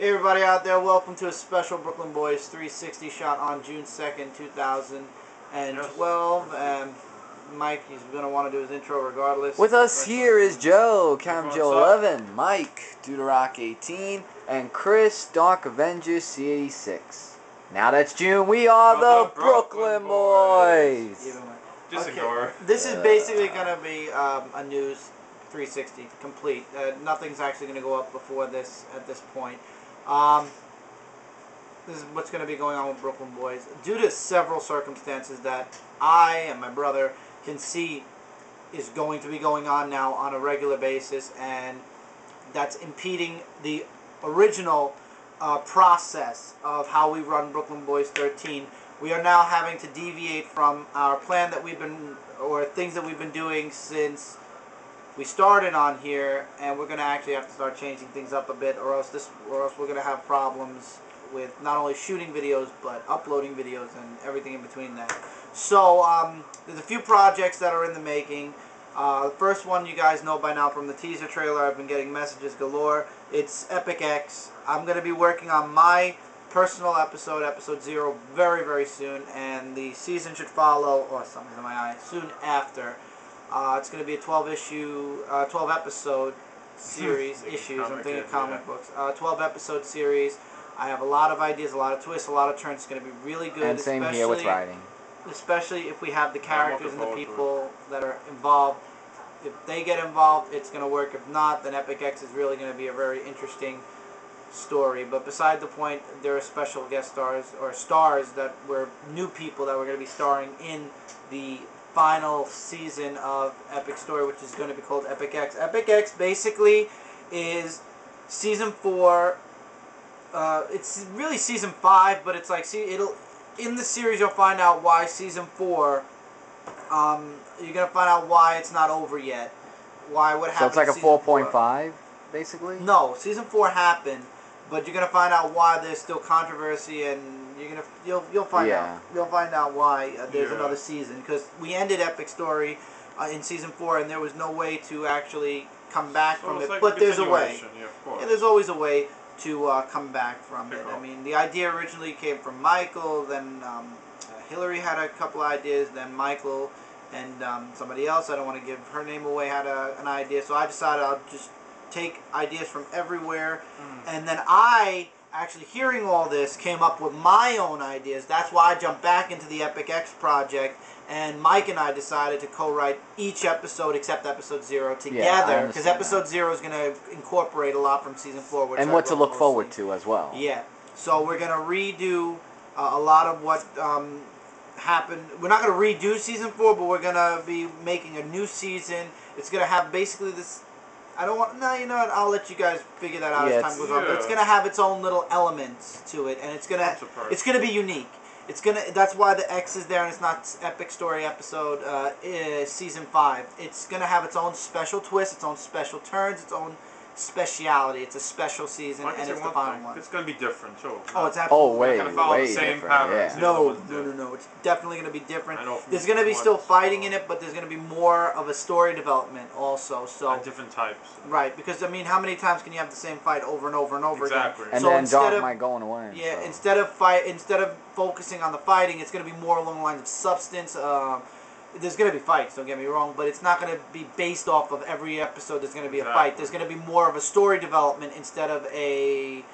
Hey everybody out there, welcome to a special Brooklyn Boys 360 shot on June 2nd, 2012. And Mike, he's going to want to do his intro regardless. With us here is Joe, Count Joe 11, Mike, Duderock 18, and Chris, Dark Avenger C86. Now that's June, we are the Brooklyn Boys. Just ignore. This is basically going to be a news 360 complete. Nothing's actually going to go up before this at this point. This is what's going to be going on with Brooklyn Boys. Due to several circumstances that I and my brother can see is going to be going on now on a regular basis, and that's impeding the original process of how we run Brooklyn Boys 13. We are now having to deviate from our plan that we've been, or things that we've been doing since we started on here, and we're going to actually have to start changing things up a bit, or else we're going to have problems with not only shooting videos but uploading videos and everything in between that. So there's a few projects that are in the making. The first one you guys know by now from the teaser trailer. I've been getting messages galore. It's Epic X. I'm going to be working on my personal episode 0, very, very soon, and the season should follow, or something in my eye, soon after. It's going to be a 12 episode series. I'm thinking of comic books. 12 episode series. I have a lot of ideas, a lot of twists, a lot of turns. It's going to be really good. And same here with writing. Especially if we have the characters and the people that are involved. If they get involved, it's going to work. If not, then Epic X is really going to be a very interesting story. But beside the point, there are special guest stars, or stars that were new people that were going to be starring in the final season of Epic Story, which is going to be called Epic X. Epic X basically is season 4. It's really season 5, but it's like, in the series you'll find out why season 4. You're gonna find out why it's not over yet. What happened? So it's like a 4.5, basically. No, season 4 happened, but you're gonna find out why there's still controversy, and you'll find out. You'll find out why there's another season, because we ended Epic Story in season 4, and there was no way to actually come back from it. But there's a way. Yeah, there's always a way to come back from it. I mean, the idea originally came from Michael, then Hillary had a couple ideas, then Michael and somebody else, I don't want to give her name away, had an idea. So I decided I'll just take ideas from everywhere, and then I, actually hearing all this, came up with my own ideas. That's why I jumped back into the Epic X project, and Mike and I decided to co-write each episode except episode 0 together, because episode 0 is going to incorporate a lot from season 4. Which and what to look forward to as well. Yeah, so we're going to redo a lot of what happened. We're not going to redo season 4, but we're going to be making a new season. It's going to have basically this, I don't want, no, you know what, I'll let you guys figure that out as time goes on, but it's going to have its own little elements to it, and it's going to be unique. That's why the X is there, and it's not Epic Story episode season 5. It's gonna have its own special twist, its own special turns, its own speciality. It's a special season, and it's the final one. It's gonna be different too. Oh, it's absolutely way gonna follow the same patterns. Yeah. No. It's definitely gonna be different. There's gonna be still fighting in it, but there's gonna be more of a story development also. So different types. Right, because I mean, how many times can you have the same fight over and over and over again? And so then Dark might go on a win. Yeah, instead of focusing on the fighting, it's going to be more along the lines of substance. There's going to be fights, don't get me wrong, but it's not going to be based off of every episode. There's going to be a fight. There's going to be more of a story development instead of a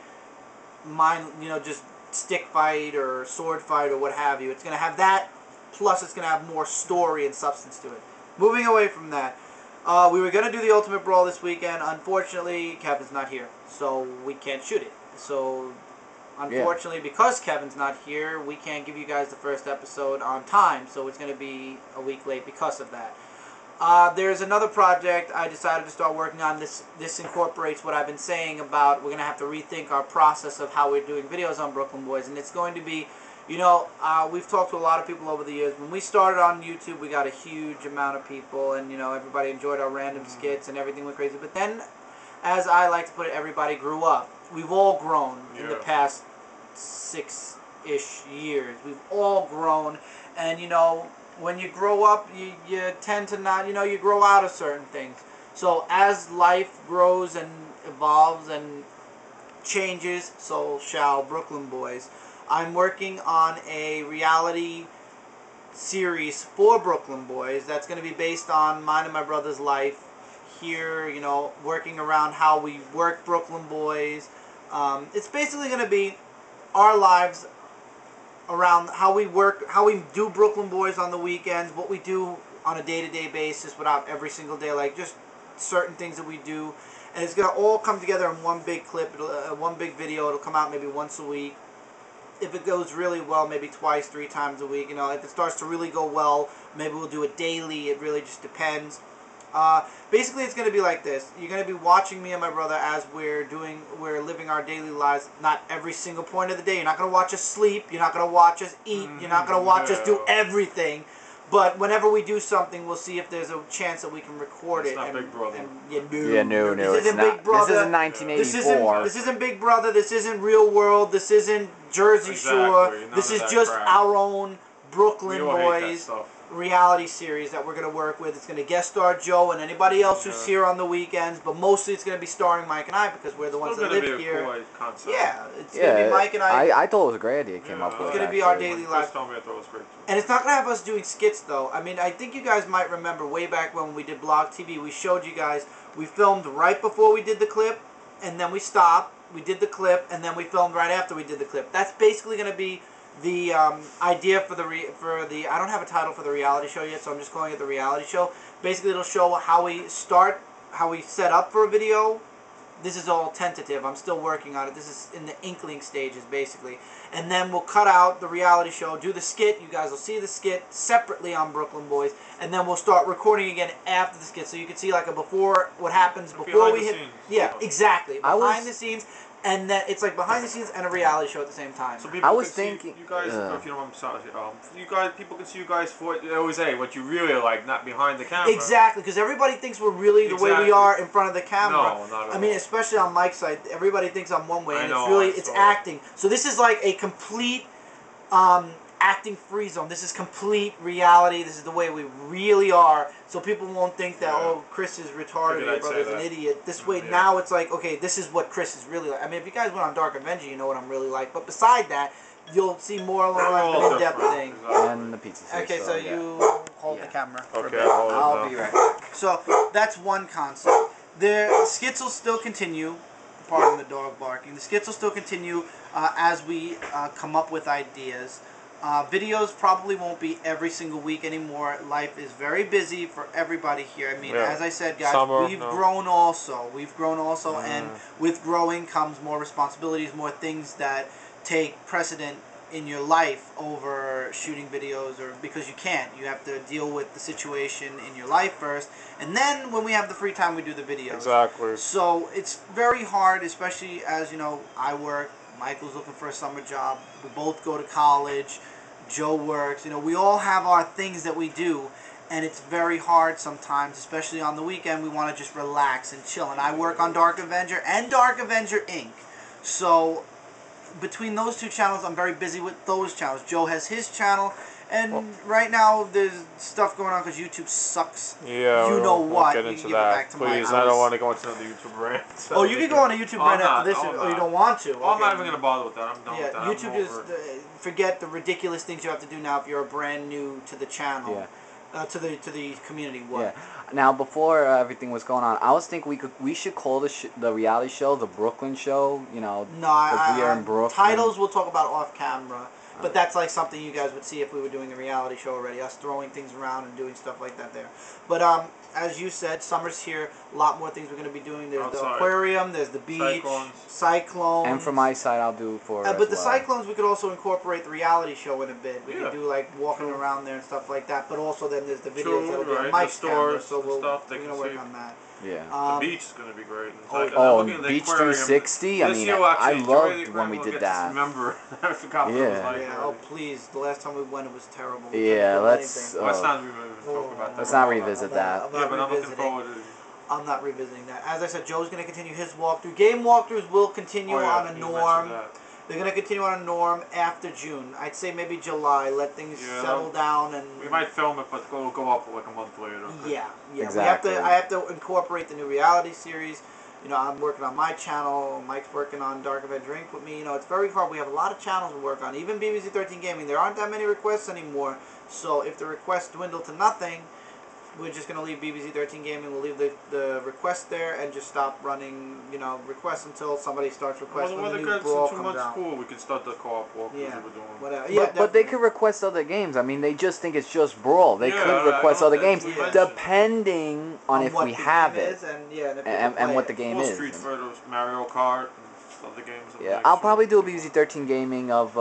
just stick fight or sword fight or what have you. It's going to have that, plus it's going to have more story and substance to it. Moving away from that, we were going to do the Ultimate Brawl this weekend. Unfortunately, Kevin's not here, so we can't shoot it. So unfortunately, because Kevin's not here, we can't give you guys the first episode on time, so it's going to be a week late because of that. There's another project I decided to start working on. This incorporates what I've been saying about we're going to have to rethink our process of how we're doing videos on Brooklyn Boys, and it's going to be, we've talked to a lot of people over the years. When we started on YouTube, we got a huge amount of people, and, everybody enjoyed our random skits, and everything went crazy. But then, as I like to put it, everybody grew up. We've all grown in the past 6-ish years. We've all grown, and when you grow up, you tend to not, you grow out of certain things. So as life grows and evolves and changes, so shall Brooklyn Boys. I'm working on a reality series for Brooklyn Boys that's going to be based on mine and my brother's life here, you know, working around how we work Brooklyn Boys. It's basically going to be our lives around how we work, how we do Brooklyn Boys on the weekends, what we do on a day-to-day basis without every single day, like just certain things that we do. And it's going to all come together in one big clip, one big video. It'll come out maybe once a week. If it goes really well, maybe twice, 3 times a week. You know, if it starts to really go well, maybe we'll do it daily. It really just depends. Basically, it's going to be like this. You're going to be watching me and my brother as we're living our daily lives. Not every single point of the day. You're not going to watch us sleep. You're not going to watch us eat. You're not going to watch us do everything. But whenever we do something, we'll see if there's a chance that we can record it. It's not Big Brother. No. This isn't Big Brother. This isn't 1984. This isn't Big Brother. This isn't Real World. This isn't Jersey Shore. This is just our own Brooklyn Boys reality series that we're going to work with. It's going to guest star Joe and anybody else who's here on the weekends, but mostly it's going to be starring Mike and I because we're the ones that live here. Yeah, it's going to be Mike and I. I thought it was a great idea. Came up with. It's going to be our daily life. And And it's not going to have us doing skits though. I mean, I think you guys might remember way back when we did Blog TV, we showed you guys, we filmed right before we did the clip, and then we stopped, we did the clip, and then we filmed right after we did the clip. That's basically going to be the idea for the I don't have a title for the reality show yet, so I'm just calling it the reality show. Basically, it'll show how we start, how we set up for a video. This is all tentative. I'm still working on it. This is in the inkling stages, basically. And then we'll cut out the reality show, do the skit. You guys will see the skit separately on Brooklyn Boys. And then we'll start recording again after the skit. So you can see like a before, what happens before we hit. Yeah, exactly. Behind the scenes. And then it's like behind the scenes and a reality show at the same time. So people you guys, if you know what I'm sorry, you guys, people can see you guys for they always say what you really like, not behind the camera. Exactly, because everybody thinks we're really the way we are in front of the camera. No, not at all. I mean, especially on Mike's side, everybody thinks I'm one way, and it's acting. So this is like a complete acting free zone. This is complete reality. This is the way we really are. So people won't think that oh, Chris is retarded, your brother's an idiot. This way now it's like, okay, this is what Chris is really like. I mean, if you guys went on Dark Avenger, you know what I'm really like. But beside that, you'll see more along the in-depth thing. And the pizza. Okay, so you hold the camera for a bit. I'll be right back. So that's one concept. The skits will still continue. Pardon the dog barking. The skits will still continue as we come up with ideas. Videos probably won't be every single week anymore. Life is very busy for everybody here. I mean, as I said, guys, we've grown also. We've grown also, and with growing comes more responsibilities, more things that take precedent in your life over shooting videos, or because you can't. You have to deal with the situation in your life first, and then when we have the free time, we do the videos. Exactly. So it's very hard, especially as, you know, I work. Michael's looking for a summer job. We both go to college. Joe works. You know, we all have our things that we do, and it's very hard sometimes, especially on the weekend. We want to just relax and chill. And I work on Dark Avenger and Dark Avenger Inc. So between those two channels, I'm very busy with those channels. Joe has his channel, and right now there's stuff going on because YouTube sucks. Yeah, you know what? Get into that. Please, I don't want to go into the YouTube rant. Oh, you can go on a YouTube rant after this, or you don't want to. I'm not even going to bother with that. I'm done with that. YouTube just forget the ridiculous things you have to do now if you're brand new to the channel. To the community. Yeah. Now, before everything was going on, I was thinking we should call the reality show the Brooklyn Show. You know, because we are in Brooklyn. Titles we'll talk about off camera, but that's like something you guys would see if we were doing a reality show already. Us throwing things around and doing stuff like that there. But as you said, summer's here. A lot more things we're going to be doing. There's the aquarium. There's the beach. Cyclones. And from my side, I'll do for. But the cyclones, we could also incorporate the reality show in a bit. We could do like walking around there and stuff like that. But also then there's the videos that'll be on Mike's camera, so we're going to work on that. Yeah. The beach is going to be great. Beach 360. I mean, I loved when we did that. Remember, I forgot what it was like. Oh please! The last time we went, it was terrible. Yeah, let's. Let's not talk about that. Let's not revisit that. Yeah, but I'm looking forward to. I'm not revisiting that. As I said, Joe's going to continue his walkthrough. Game walkthroughs will continue on a norm. They're going to continue on a norm after June. I'd say maybe July. Let things settle down, and we might film it, but it'll go up like a month later. Yeah. Exactly. I have to incorporate the new reality series. You know, I'm working on my channel. Mike's working on Dark Avenger Inc. with me. You know, it's very hard. We have a lot of channels to work on. Even BBC 13 Gaming, there aren't that many requests anymore. So if the requests dwindle to nothing, we're just going to leave BBC 13 Gaming. We'll leave the request there and just stop running, you know, requests until somebody starts requesting. Well, when the when new it Brawl gets too comes much out. cool, we can start the co-op walk. Yeah, We're doing. whatever. Yeah, But they could request other games. I mean, they just think it's just Brawl. They Yeah, could request other games, Yeah. depending on if what we the have game it is and, yeah, and, if and, people and what play the it. game Well, is. Street Fighter, Mario Kart, and other games. Yeah, I'll probably do a BBC 13 Gaming of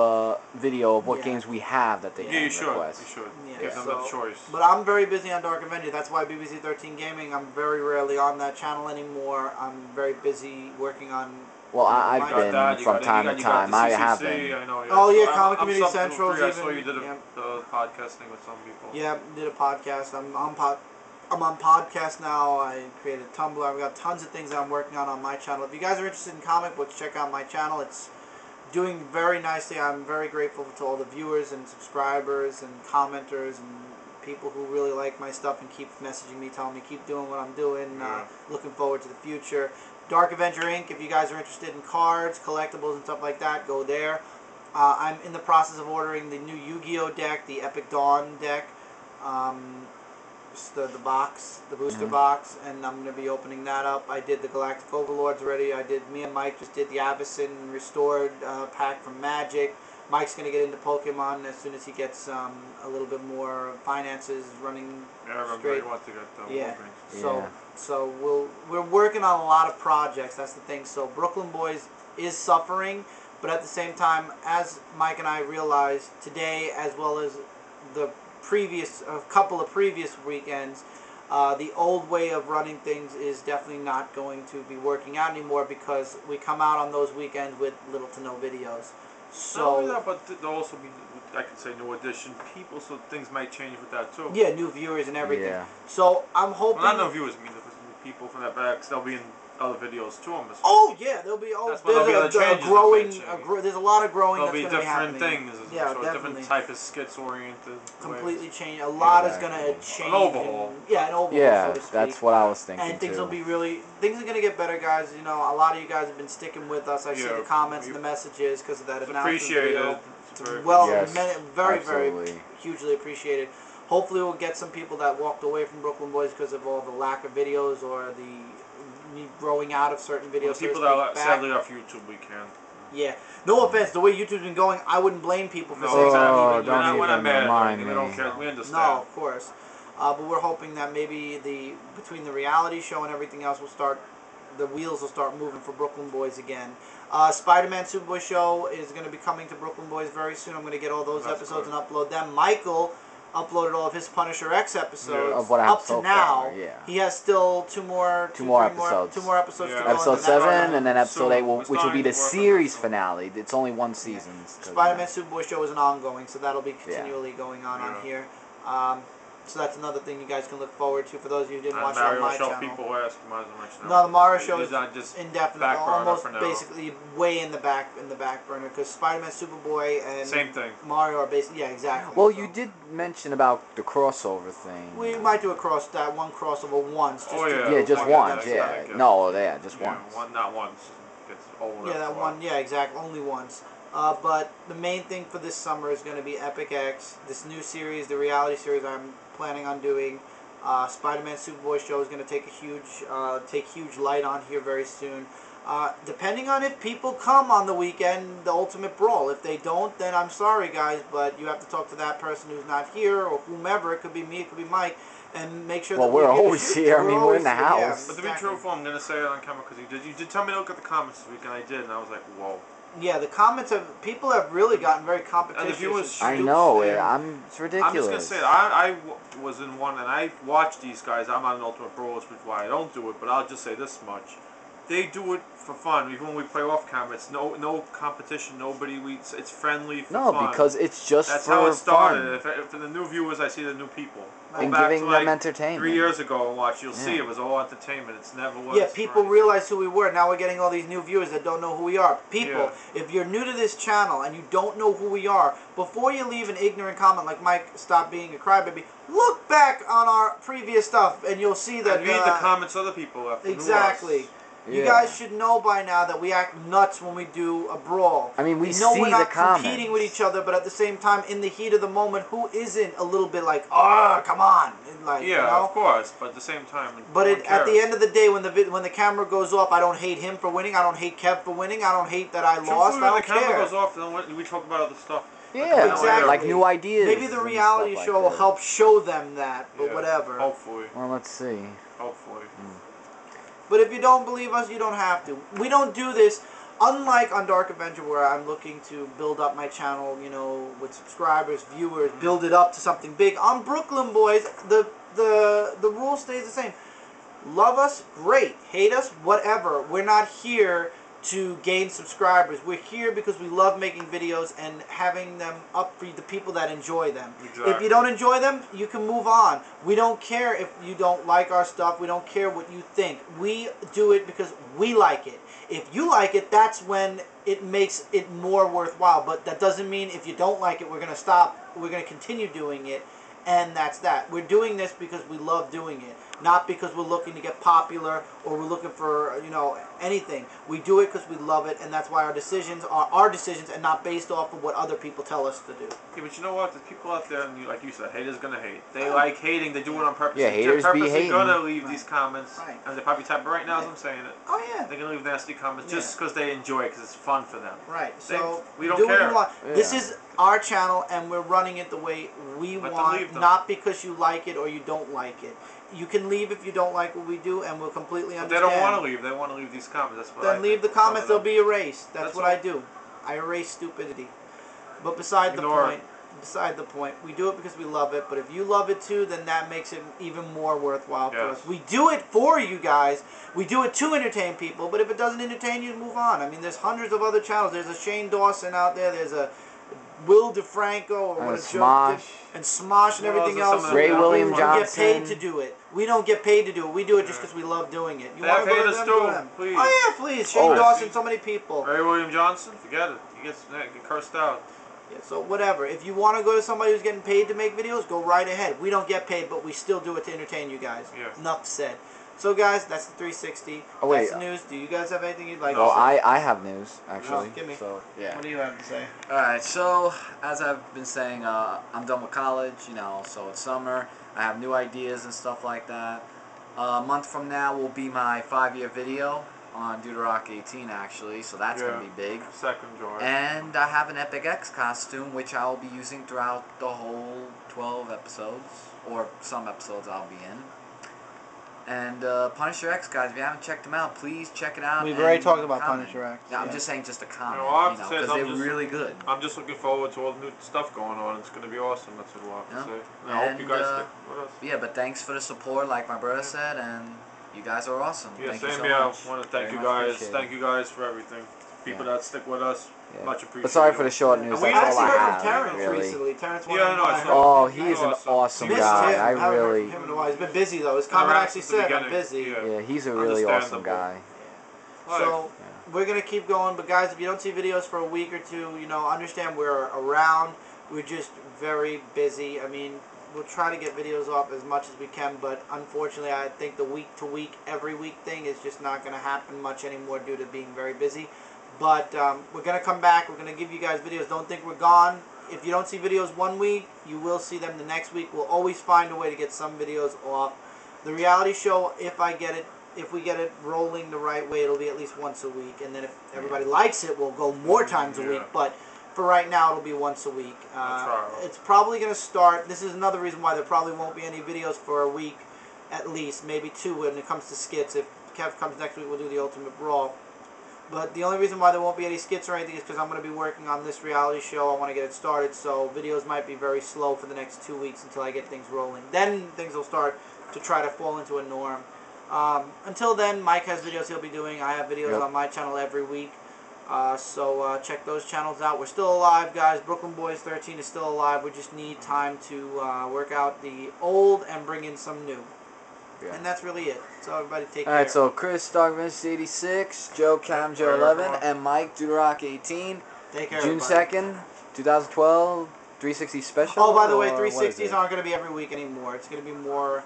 video of what Yeah. games we have that they Yeah, can you should. request. You should. Yeah, Give them the choice. But I'm very busy on Dark Avenger. That's why BBC 13 Gaming, I'm very rarely on that channel anymore. I'm very busy working on... Well, I've You got been that, from time to time. I have CCC, been. I know, yeah. Oh, yeah, So Comic I'm Community sub to Central. three. I saw you did yeah. a podcasting with some people. Yeah, did a podcast. I'm on podcast now. I created Tumblr. I've got tons of things that I'm working on my channel. If you guys are interested in comic books, check out my channel. It's doing very nicely. I'm very grateful to all the viewers and subscribers and commenters and people who really like my stuff and keep messaging me, telling me keep doing what I'm doing. Yeah. Looking forward to the future. Dark Avenger Inc. If you guys are interested in cards, collectibles, and stuff like that, go there. I'm in the process of ordering the new Yu-Gi-Oh deck, the Epic Dawn deck. Just the box, the booster box, and I'm going to be opening that up. I did the Galactic Overlords already. Me and Mike just did the Avacyn Restored pack from Magic. Mike's going to get into Pokemon as soon as he gets a little bit more finances running Yeah, I remember straight. you want to get the Yeah. Wolverines. So we're working on a lot of projects. That's the thing. So Brooklyn Boys is suffering, but at the same time, as Mike and I realized today, as well as a couple of previous weekends, the old way of running things is definitely not going to be working out anymore because we come out on those weekends with little to no videos. Not only So that, but there'll also be, I could say, new edition people, so things might change with that too. yeah, new viewers and everything. Yeah. So I'm hoping. Well, not no viewers, I mean, there's new people from that back, they'll be in other videos too. I'm assuming. Oh yeah, there'll be. That's what there'll be other There's changes a growing. eventually. There's a lot of growing There'll that's be going to be different happening. things, Yeah, so definitely. different type of skits oriented. Completely change. A lot is going to Exactly. change. An overhaul. Yeah, an overhaul. Yeah, so to speak. that's what I was thinking And things too. will be things are going to get better, guys. You know, a lot of you guys have been sticking with us. I see Yeah, the comments and the messages because of that It's announcement appreciated. video. It's very Well, Yes, very, absolutely. very hugely appreciated. Hopefully, we'll get some people that walked away from Brooklyn Boys because of all the lack of videos or the growing out of certain videos. people so to that speak, back. sadly off YouTube, we can. Yeah. No offense, the way YouTube's been going, I wouldn't blame people for No, saying exactly. Oh, something. don't we're not even mad. remind We don't me. care. We understand. No, of course. But we're hoping that maybe between the reality show and everything else, the wheels will start moving for Brooklyn Boys again. Spider-Man Superboy show is going to be coming to Brooklyn Boys very soon. I'm going to get all those That's episodes good. and upload them. Michael uploaded all of his Punisher X episodes Of what I have up to so now. far, yeah. He has still two more Two more episodes episodes. to Yeah. go. Episode and then that's 7 and then episode Soon. 8, We're which will be starting the to work on series that. finale. It's only one season. Spider-Man Superboy show is an ongoing, so that'll be continually going on Yeah. here. So that's another thing you guys can look forward to for those of you who didn't And watch it on Mario my show channel. people ask might as well mention No, the Mario show It's is not just indefinite, back burner almost for now. basically way in the back burner because Spider-Man, Superboy, and Same thing. Mario are basically exactly. Well, So you did mention about the crossover thing. we might do one crossover once. Just Oh, to yeah. do Yeah, it just like once. that. Yeah. No, yeah, just Yeah, once. not once. It gets old. Yeah, after a that while. one. Yeah, exactly. Only once. But the main thing for this summer is going to be Epic X. This new series, the reality series I'm planning on doing. Spider-Man Superboy show is going to take huge light on here very soon. Depending on if people come on the weekend, the Ultimate Brawl. If they don't, then I'm sorry, guys, but you have to talk to that person who's not here or whomever. It could be me, it could be Mike, and make sure. Well, that we're we get always a shoot. here. I mean, we're in the always here, yeah, house. But to be exactly. truthful, I'm gonna say it on camera because you did tell me to look at the comments this week, and I did, and I was like, whoa. Yeah, the comments people have really gotten very competitive. And the viewers- I know. And It's ridiculous. I'm just gonna say it. I was in one, and I watched these guys. I'm on Ultimate Bros, which is why I don't do it. But I'll just say this much: they do it for fun. Even when we play off camera, it's no competition. Nobody. It's friendly. For No, fun. because it's just That's for how it started. fun. If for the new viewers, I see the new people. Go And back giving to, them like, entertainment. 3 years ago and watch, you'll see Yeah. it was all entertainment. It's never was. yeah, for people anything. realize who we were. Now we're getting all these new viewers that don't know who we are. People, if you're new to this channel and you don't know who we are, before you leave an ignorant comment like Mike, stop being a crybaby, look back on our previous stuff and you'll see that. And read the comments other people left. Exactly. You Yeah. guys should know by now that we act nuts when we do a brawl. I mean, we know see we're not the comments. competing with each other, but at the same time, in the heat of the moment, who isn't a little bit like, oh, come on, like, Yeah, you know? of course, but at the same time, But no one at the cares. end of the day, when the camera goes off, I don't hate him for winning. I don't hate Kev for winning. I don't hate that I lost. Truthfully, I when don't the camera care. goes off, then we talk about other stuff. Yeah, Exactly. like new ideas. Maybe the and reality stuff show like will that. help show them that, but Yeah, whatever. Hopefully. Well, let's see. Hopefully. But if you don't believe us, you don't have to. We don't do this, unlike on Dark Avenger, where I'm looking to build up my channel, you know, with subscribers, viewers, build it up to something big. On Brooklyn Boys, the rule stays the same. Love us, great. Hate us, whatever. We're not here to gain subscribers. We're here because we love making videos and having them up for the people that enjoy them. Exactly. If you don't enjoy them, you can move on. We don't care if you don't like our stuff. We don't care what you think. We do it because we like it. If you like it, that's when it makes it more worthwhile. But that doesn't mean if you don't like it, we're going to stop. We're going to continue doing it. And that's that. We're doing this because we love doing it. Not because we're looking to get popular or we're looking for, you know, anything. We do it because we love it, and that's why our decisions are our decisions and not based off of what other people tell us to do. Yeah, but you know what? The people out there, and like you said, haters gonna hate. They like hating. They do it on purpose. Yeah, haters They're be purposely hating. gonna leave Right. these comments, Right. and they probably type it right now as I'm saying it. Oh, yeah. They're gonna leave nasty comments Yeah. just because they enjoy it, because it's fun for them. Right. So we don't do what care. you want. This Yeah. is our channel, and we're running it the way we Let them want, leave them. not because you like it or you don't like it. You can leave if you don't like what we do, and we'll completely But they understand. don't want to leave. They want to leave these comments. That's what I Then leave the think. Some comments; of they'll them. be erased. That's That's what all. I do. I erase stupidity. But beside Ignore the point, beside the point, we do it because we love it. But if you love it too, then that makes it even more worthwhile for Yes. us. We do it for you guys. We do it to entertain people. But if it doesn't entertain you, move on. I mean, there's hundreds of other channels. There's a Shane Dawson out there. There's a Will DeFranco or And what a Smosh. joke. And Smosh and Well, everything those are else. some of the- Ray William We Johnson. get paid to do it. We don't get paid to do it. We do it just because we love doing it. You They want have to go to haters them? too, Go to them. please. Oh yeah, please. Shane Oh. Dawson, so many people. Ray William Johnson, forget it. He gets cursed out. Yeah, so whatever. If you want to go to somebody who's getting paid to make videos, go right ahead. We don't get paid, but we still do it to entertain you guys. Yeah. Enough said. So guys, that's the 360. Oh, wait. That's the news. Do you guys have anything you'd like Oh, to say? I have news actually. give me. So yeah. What do you have to say? All right. So as I've been saying, I'm done with college. You know, so it's summer. I have new ideas and stuff like that. A month from now will be my 5-year video on Deuterock 18 actually. So that's Yeah. gonna be big. Second joy. And I have an Epic X costume, which I'll be using throughout the whole 12 episodes, or some episodes I'll be in. And Punisher X, guys, if you haven't checked them out, please check it out. We've and already talked about comment. Punisher X, Yeah, I'm yeah. just saying just a comment, all I have you to know, say is because I'm they're just- really good. I'm just looking forward to all the new stuff going on. It's going to be awesome. That's what I have to Yeah. say. And I hope you guys And, stick with us. Yeah, but thanks for the support, like my brother said, and you guys are awesome. Yeah, Thank you same so here. I much. want to thank Very you much guys. appreciated. Thank you guys for everything. People that stick with us, Yeah. much appreciated. But sorry for the short news. And we That's all actually I heard have, from Terrence really. recently. Terrence Yeah, I know, I saw Oh, He's he is an awesome. awesome Missed guy. him. I haven't heard really, from him in a while. He's been busy though. His Yeah, comment right actually since the said, "I'm beginning. busy." Yeah. yeah, he's a really awesome Understandable. guy. So we're gonna keep going, but guys, if you don't see videos for a week or two, you know, understand we're around. We're just very busy. I mean, we'll try to get videos off as much as we can, but unfortunately, I think the week to week, every week thing is just not gonna happen much anymore due to being very busy. But we're gonna come back. We're gonna give you guys videos. Don't think we're gone. If you don't see videos one week, you will see them the next week. We'll always find a way to get some videos off. The reality show, if we get it rolling the right way, it'll be at least once a week. And then if everybody likes it, we'll go more times a week. But for right now, it'll be once a week. It's probably going to start. This is another reason why there probably won't be any videos for a week, at least, maybe 2 when it comes to skits. If Kev comes next week, we'll do the Ultimate Brawl. But the only reason why there won't be any skits or anything is because I'm going to be working on this reality show. I want to get it started, so videos might be very slow for the next 2 weeks until I get things rolling. Then things will start to try to fall into a norm. Until then, Mike has videos he'll be doing. I have videos on my channel every week. So check those channels out. We're still alive, guys. Brooklyn Boys 13 is still alive. We just need time to work out the old and bring in some new. Yeah. And that's really it. So everybody take care. Alright, so Chris, Dogvince 86, Joe Camjo 11, and Mike, Deuterock 18. Take care, June everybody. 2nd, 2012, 360 special. Oh, by the way, or what is 360s it? aren't going to be every week anymore. It's going to be more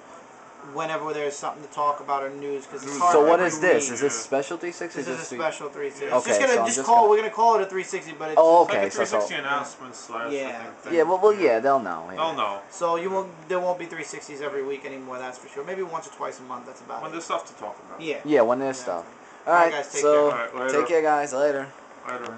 whenever there's something to talk about or news. Because it's So hard So what every is this? week. Is this special 360? This is a special 360. Yeah. It's just Okay, gonna so I'm just just call. gonna- We're gonna call it a 360, but it's Oh, It's like okay, a so- 360 announcement slash. Yeah. I think, thing. Yeah, well, yeah, they'll know. Yeah. They'll know. So you won't. There won't be 360s every week anymore. That's for sure. Maybe once or twice a month. That's about When it. there's stuff to talk about. Yeah. Yeah, when there's Yeah. stuff. Alright, Alright, guys, take so care. Alright, later. take care, guys. Later. Later.